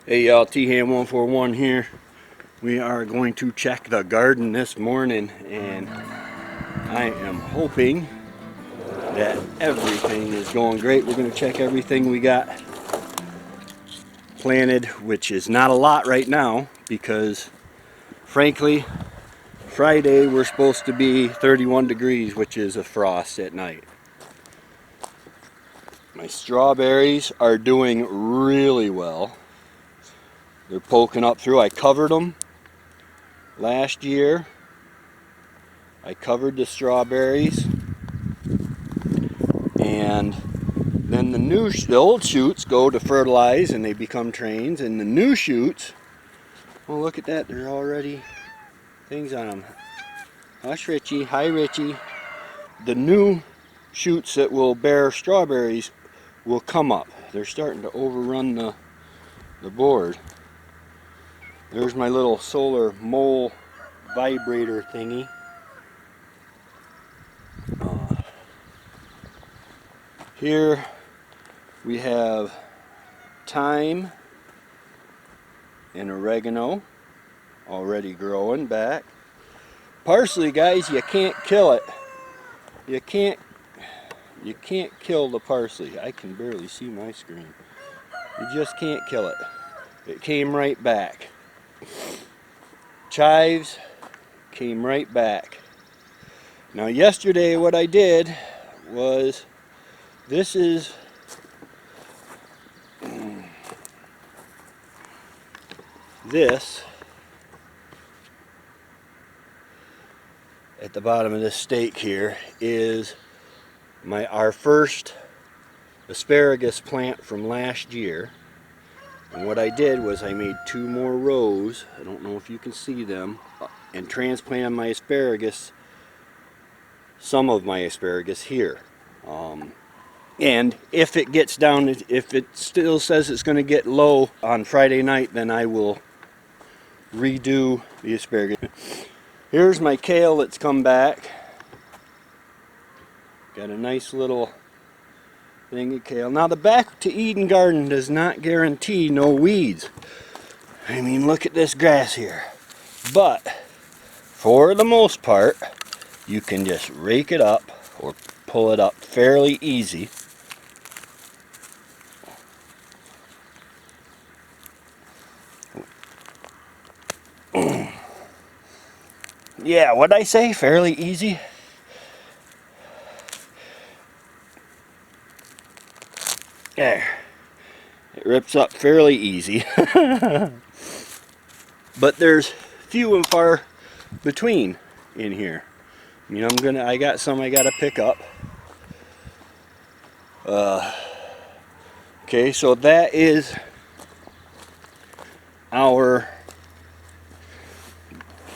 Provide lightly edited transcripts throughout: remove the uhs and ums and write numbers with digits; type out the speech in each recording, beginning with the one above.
Hey y'all, T-Ham141 here. We are going to check the garden this morning, and I am hoping that everything is going great. We're going to check everything we got planted, which is not a lot right now because frankly Friday we're supposed to be 31 degrees, which is a frost at night. My strawberries are doing really well. They're poking up through. I covered them last year. I covered the strawberries, and then the old shoots go to fertilize and they become trains, and the new shoots, oh look at that, there are already things on them. Hush Richie, hi Richie. The new shoots that will bear strawberries will come up. They're starting to overrun the board. There's my little solar mole vibrator thingy. Here we have thyme and oregano already growing back. Parsley, guys, you can't kill it. You can't kill the parsley. I can barely see my screen. You just can't kill it. It came right back. Chives came right back. Now yesterday what I did was, this is this at the bottom of this stake here is our first asparagus plant from last year. And what I did was I made 2 more rows, I don't know if you can see them, and transplanted my asparagus, some of my asparagus here. And if it gets down, if it still says it's going to get low on Friday night, then I will redo the asparagus. Here's my kale that's come back. Got a nice little thing of kale. Now the Back to Eden garden does not guarantee no weeds. I mean, look at this grass here. But for the most part, you can just rake it up or pull it up fairly easy. Yeah, what'd I say? Fairly easy? There. It rips up fairly easy. But there's few and far between in here. I mean, I got some I gotta pick up. Okay, so that is our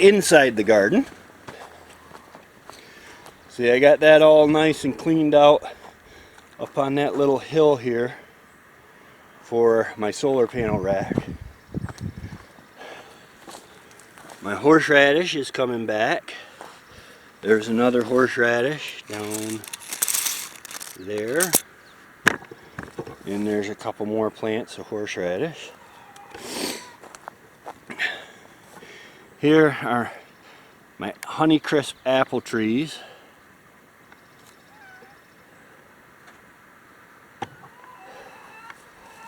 inside the garden. See, I got that all nice and cleaned out up on that little hill here for my solar panel rack. My horseradish is coming back. There's another horseradish down there. And there's a couple more plants of horseradish. Here are my Honeycrisp apple trees.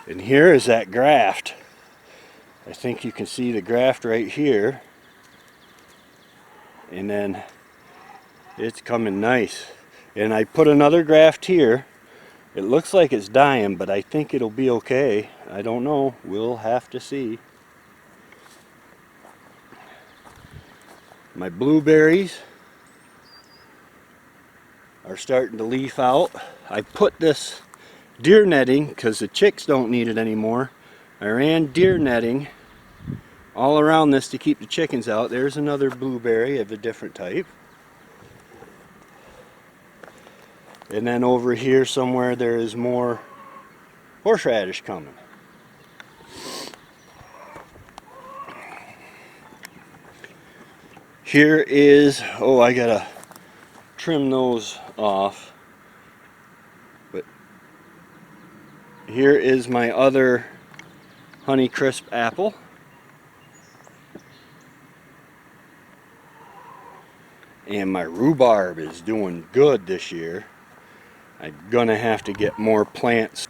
And here is that graft. I think you can see the graft right here. And then it's coming nice. And I put another graft here. It looks like it's dying, but I think it'll be okay. I don't know. We'll have to see. My blueberries are starting to leaf out. I put this deer netting because the chicks don't need it anymore. I ran deer netting all around this to keep the chickens out. There's another blueberry of a different type. And then over here somewhere there is more horseradish coming. Here is, oh, I gotta trim those off. But here is my other Honeycrisp apple. And my rhubarb is doing good this year. I'm gonna have to get more plants.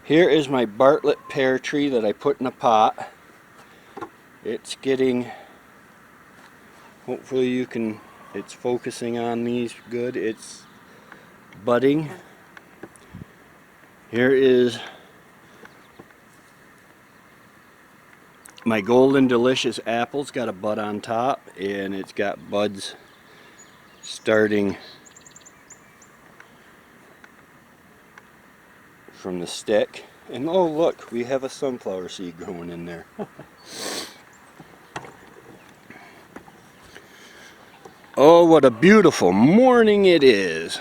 Here is my Bartlett Pear tree that I put in a pot. It's getting, hopefully you can, it's focusing on these good. It's budding. Here is my Golden Delicious apple. It's got a bud on top and it's got buds starting from the stick. And oh look, we have a sunflower seed growing in there. Oh, what a beautiful morning it is.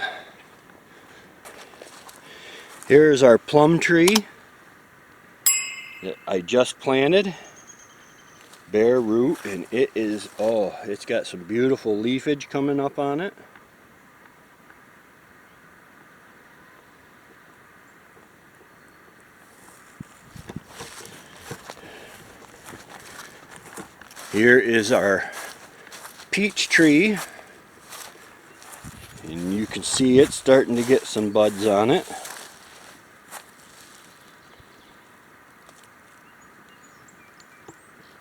Here's our plum tree that I just planted. Bare root, and it is, oh, it's got some beautiful leafage coming up on it. Here is our peach tree, and you can see it's starting to get some buds on it.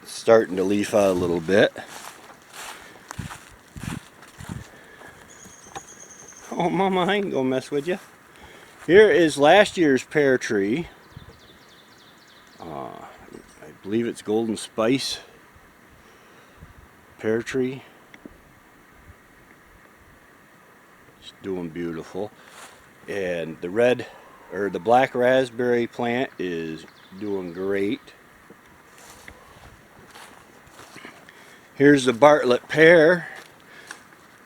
It's starting to leaf out a little bit. Oh mama, I ain't gonna mess with you. Here is last year's pear tree. I believe it's Golden Spice pear tree. It's doing beautiful. And the red, or the black raspberry plant is doing great. Here's the Bartlett Pear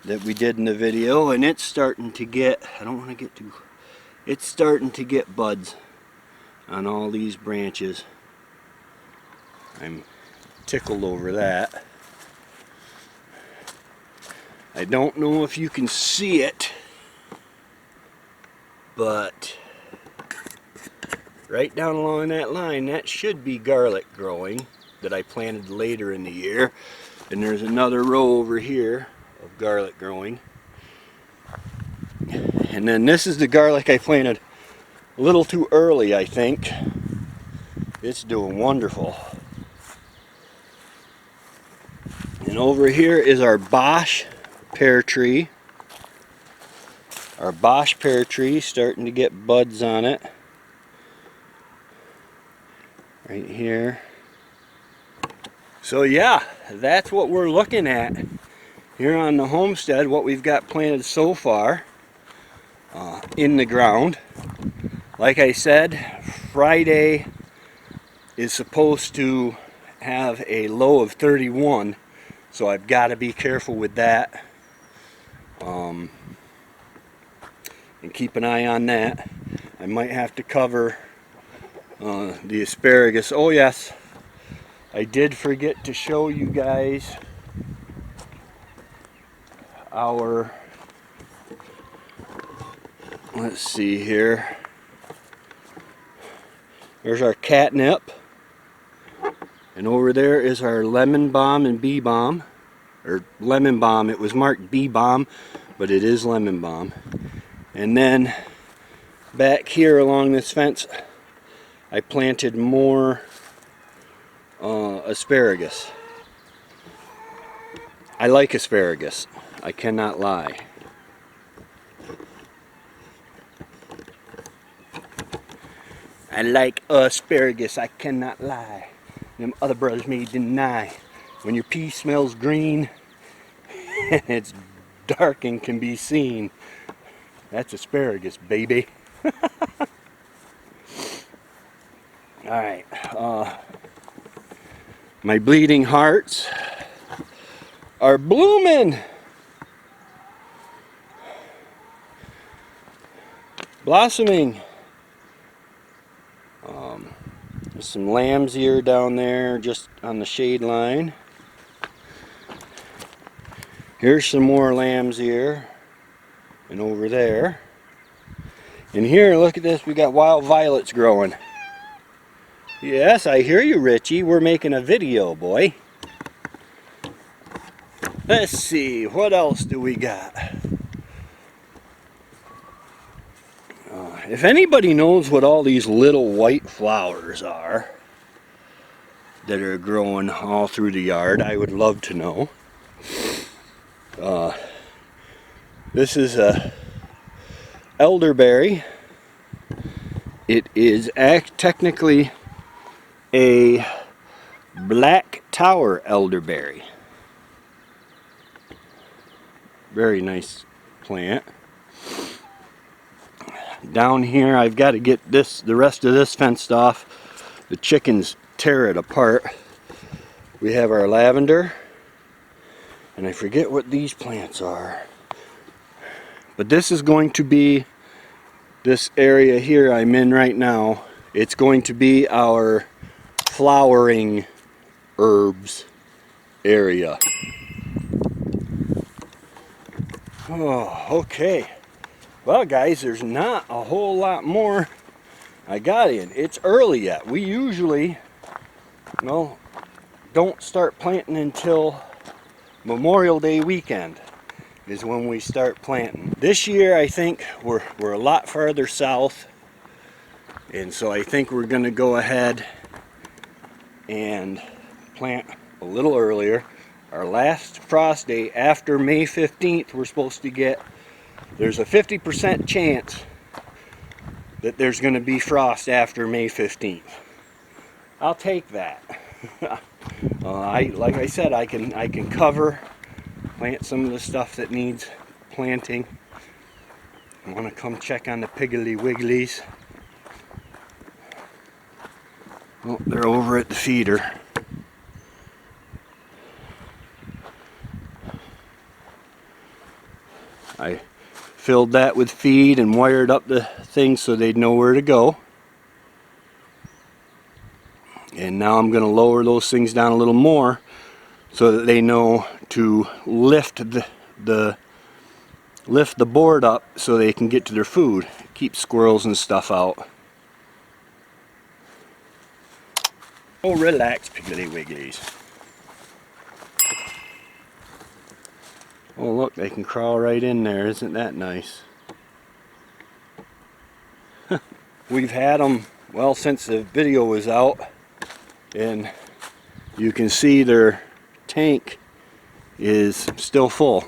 that we did in the video, and it's starting to get, I don't want to get too, it's starting to get buds on all these branches. I'm tickled over that. I don't know if you can see it, but right down along that line, that should be garlic growing that I planted later in the year. And there's another row over here of garlic growing. And then this is the garlic I planted a little too early, I think. It's doing wonderful. And over here is our Bosch pear tree. Our Bosch pear tree starting to get buds on it. Right here. So yeah, that's what we're looking at here on the homestead, what we've got planted so far in the ground. Like I said, Friday is supposed to have a low of 31, so I've got to be careful with that and keep an eye on that. I might have to cover the asparagus. Oh yes, I did forget to show you guys our, let's see here, there's our catnip, and over there is our lemon balm and bee balm, or lemon balm. It was marked bee balm, but it is lemon balm. And then back here along this fence I planted more asparagus. I like asparagus, I cannot lie. I like asparagus, I cannot lie. Them other brothers may deny. When your pea smells green and it's dark and can be seen, that's asparagus, baby. Alright, my bleeding hearts are blooming. Blossoming. There's some lamb's ear down there just on the shade line. Here's some more lamb's ear. And over there. And here, look at this, we got wild violets growing. Yes, I hear you, Richie. We're making a video, boy. Let's see, what else do we got? If anybody knows what all these little white flowers are that are growing all through the yard, I would love to know. This is a elderberry. It is technically a black tower elderberry. Very nice plant. Down here I've got to get the rest of this fenced off. The chickens tear it apart. We have our lavender, and I forget what these plants are. But this is going to be, this area here I'm in right now, it's going to be our flowering herbs area. Oh, okay. Well guys, there's not a whole lot more I got in. It's early yet. We usually, well, don't start planting until Memorial Day weekend is when we start planting. This year I think we're a lot farther south, and so I think we're going to go ahead and plant a little earlier. Our last frost day after May 15th we're supposed to get. There's a 50% chance that there's going to be frost after May 15th. I'll take that. Like I said, I can plant some of the stuff that needs planting. I want to come check on the Piggly Wigglies. Oh, they're over at the feeder. I filled that with feed and wired up the things so they'd know where to go. And now I'm going to lower those things down a little more so that they know to lift the board up so they can get to their food. Keep squirrels and stuff out. Oh, relax, Piggly Wigglies. Oh, look, they can crawl right in there. Isn't that nice? We've had them, well, since the video was out, and you can see their tank is still full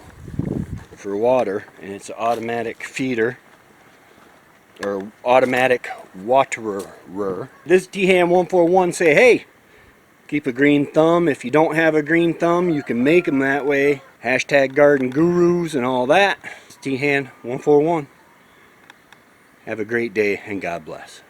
for water, and it's an automatic feeder or automatic waterer. This T-Ham 141 say, hey, keep a green thumb. If you don't have a green thumb, you can make them that way. Hashtag garden gurus and all that. It's T-Ham 141. Have a great day and God bless.